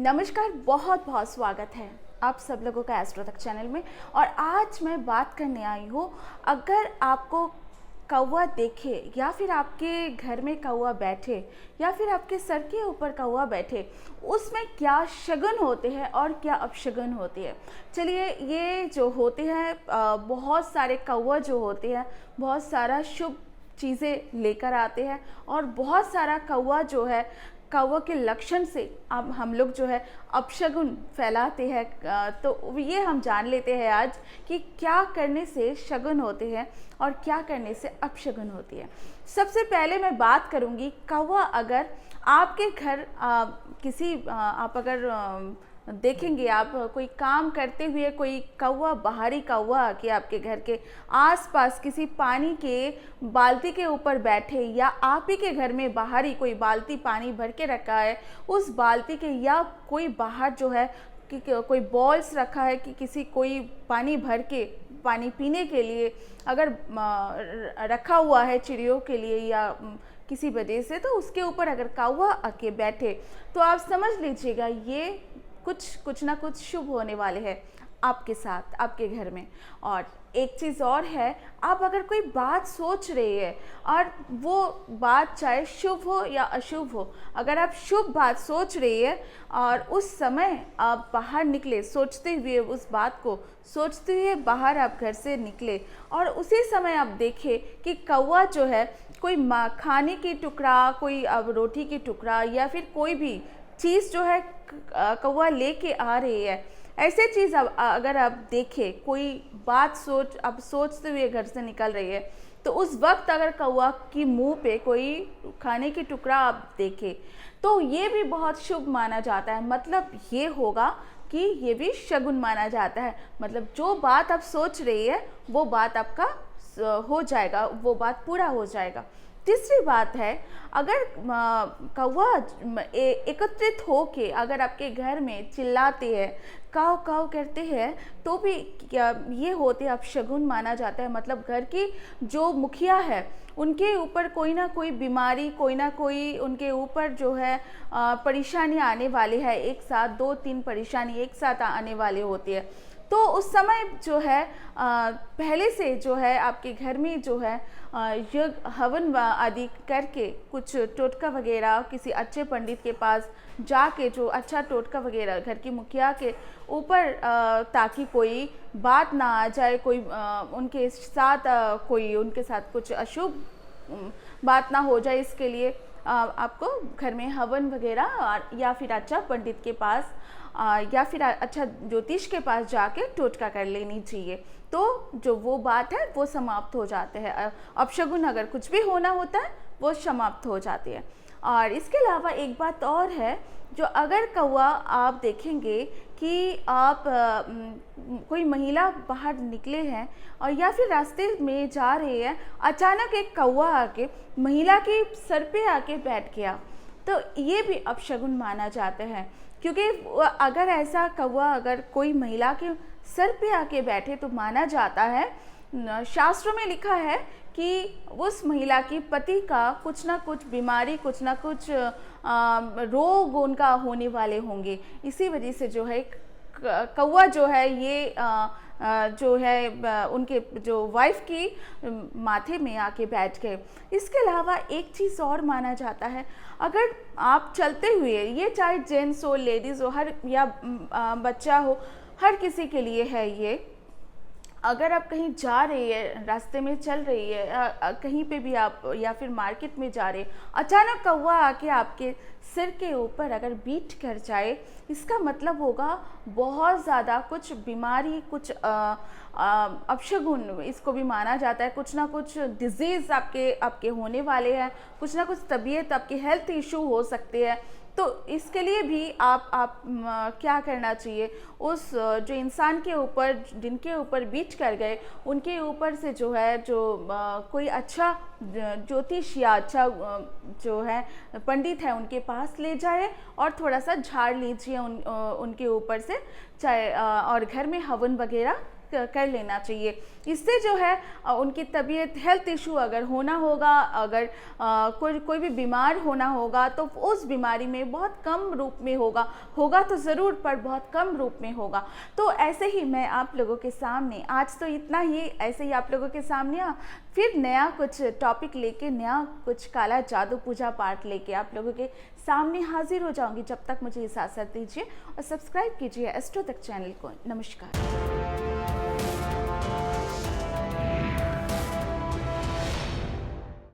नमस्कार, बहुत बहुत स्वागत है आप सब लोगों का एस्ट्रो तक चैनल में। और आज मैं बात करने आई हूँ, अगर आपको कौवा देखे या फिर आपके घर में कौवा बैठे या फिर आपके सर के ऊपर कौवा बैठे, उसमें क्या शगुन होते हैं और क्या अपशगुन होती है। चलिए, ये जो होते हैं बहुत सारे कौवा जो होते हैं बहुत सारा शुभ चीज़ें लेकर आते हैं, और बहुत सारा कौवा जो है कौवा के लक्षण से अब हम लोग जो है अपशगुन फैलाते हैं। तो ये हम जान लेते हैं आज कि क्या करने से शगुन होते हैं और क्या करने से अपशगुन होती है। सबसे पहले मैं बात करूंगी, कौवा अगर आपके घर आप अगर देखेंगे, आप कोई काम करते हुए कोई कौवा, बाहरी कौवा आके आपके घर के आसपास किसी पानी के बाल्टी के ऊपर बैठे, या आप ही के घर में बाहरी कोई बाल्टी पानी भर के रखा है, उस बाल्टी के या कोई बाहर जो है कि कोई बॉल्स रखा है कि किसी कोई पानी भर के पानी पीने के लिए अगर रखा हुआ है चिड़ियों के लिए या किसी वजह से, तो उसके ऊपर अगर कौवा आके बैठे तो आप समझ लीजिएगा ये कुछ ना कुछ शुभ होने वाले हैं आपके साथ, आपके घर में। और एक चीज़ और है, आप अगर कोई बात सोच रही है और वो बात चाहे शुभ हो या अशुभ हो, अगर आप शुभ बात सोच रही है और उस समय आप बाहर निकले सोचते हुए, उस बात को सोचते हुए बाहर आप घर से निकले और उसी समय आप देखें कि कौवा जो है कोई खाने की टुकड़ा, कोई अब रोटी की टुकड़ा या फिर कोई भी चीज़ जो है कौवा लेके आ रही है, ऐसे चीज़ अगर आप देखें, कोई बात आप सोचते हुए घर से निकल रही है, तो उस वक्त अगर कौवा की मुंह पे कोई खाने की टुकड़ा आप देखें तो ये भी बहुत शुभ माना जाता है। मतलब ये होगा कि ये भी शगुन माना जाता है। मतलब जो बात आप सोच रही है वो बात आपका हो जाएगा, वो बात पूरा हो जाएगा। तीसरी बात है, अगर कौवा एकत्रित होके अगर आपके घर में चिल्लाते हैं, काव काव करते हैं, तो भी ये होते अपशगुन माना जाता है। मतलब घर की जो मुखिया है उनके ऊपर कोई ना कोई बीमारी, कोई ना कोई उनके ऊपर जो है परेशानी आने वाली है, एक साथ 2-3 परेशानी एक साथ आने वाले होती है। तो उस समय जो है पहले से जो है आपके घर में जो है यज्ञ हवन आदि करके, कुछ टोटका वगैरह किसी अच्छे पंडित के पास जाके, जो अच्छा टोटका वगैरह घर की मुखिया के ऊपर, ताकि कोई बात ना आ जाए, कोई उनके साथ कोई उनके साथ कुछ अशुभ बात ना हो जाए, इसके लिए आपको घर में हवन वगैरह या फिर अच्छा पंडित के पास या फिर अच्छा ज्योतिष के पास जाके टोटका कर लेनी चाहिए। तो जो वो बात है वो समाप्त हो जाते हैं, अपशगुन अगर कुछ भी होना होता है वो समाप्त हो जाती है। और इसके अलावा एक बात और है, जो अगर कौवा आप देखेंगे कि आप कोई महिला बाहर निकले हैं और या फिर रास्ते में जा रहे हैं, अचानक एक कौवा आके महिला के सर पे आके बैठ गया, तो ये भी अपशगुन माना जाता है। क्योंकि अगर ऐसा कौवा अगर कोई महिला के सर पे आके बैठे तो माना जाता है, शास्त्रों में लिखा है कि उस महिला की पति का कुछ ना कुछ बीमारी, कुछ ना कुछ रोग उनका होने वाले होंगे। इसी वजह से जो है कौवा जो है ये जो है उनके जो वाइफ की माथे में आके बैठ गए। इसके अलावा एक चीज़ और माना जाता है, अगर आप चलते हुए, ये चाहे जेंट्स हो, लेडीज़ हो, हर या बच्चा हो, हर किसी के लिए है ये, अगर आप कहीं जा रही है, रास्ते में चल रही है, कहीं पे भी आप या फिर मार्केट में जा रहे, अचानक कौवा आके आपके सिर के ऊपर अगर बीट कर जाए, इसका मतलब होगा बहुत ज़्यादा कुछ बीमारी, कुछ अपशगुन इसको भी माना जाता है। कुछ ना कुछ डिजीज़ आपके होने वाले हैं, कुछ ना कुछ तबीयत, आपके हेल्थ इशू हो सकते हैं। तो इसके लिए भी आप क्या करना चाहिए, उस जो इंसान के ऊपर, जिनके ऊपर बीट कर गए, उनके ऊपर से जो है कोई अच्छा ज्योतिष या अच्छा जो है पंडित है उनके पास ले जाए और थोड़ा सा झाड़ लीजिए उनके ऊपर से, चाहे और घर में हवन वगैरह कर लेना चाहिए। इससे जो है उनकी तबीयत, हेल्थ इशू अगर होना होगा, अगर कोई भी बीमार होना होगा तो उस बीमारी में बहुत कम रूप में होगा तो ज़रूर, पर बहुत कम रूप में होगा। तो ऐसे ही मैं आप लोगों के सामने आज तो इतना ही, ऐसे ही आप लोगों के सामने फिर नया कुछ टॉपिक लेके, नया कुछ काला जादू पूजा पाठ लेके आप लोगों के सामने हाजिर हो जाऊंगी। जब तक मुझे इजाज़त दीजिए और सब्सक्राइब कीजिए एस्ट्रो तक चैनल को। नमस्कार।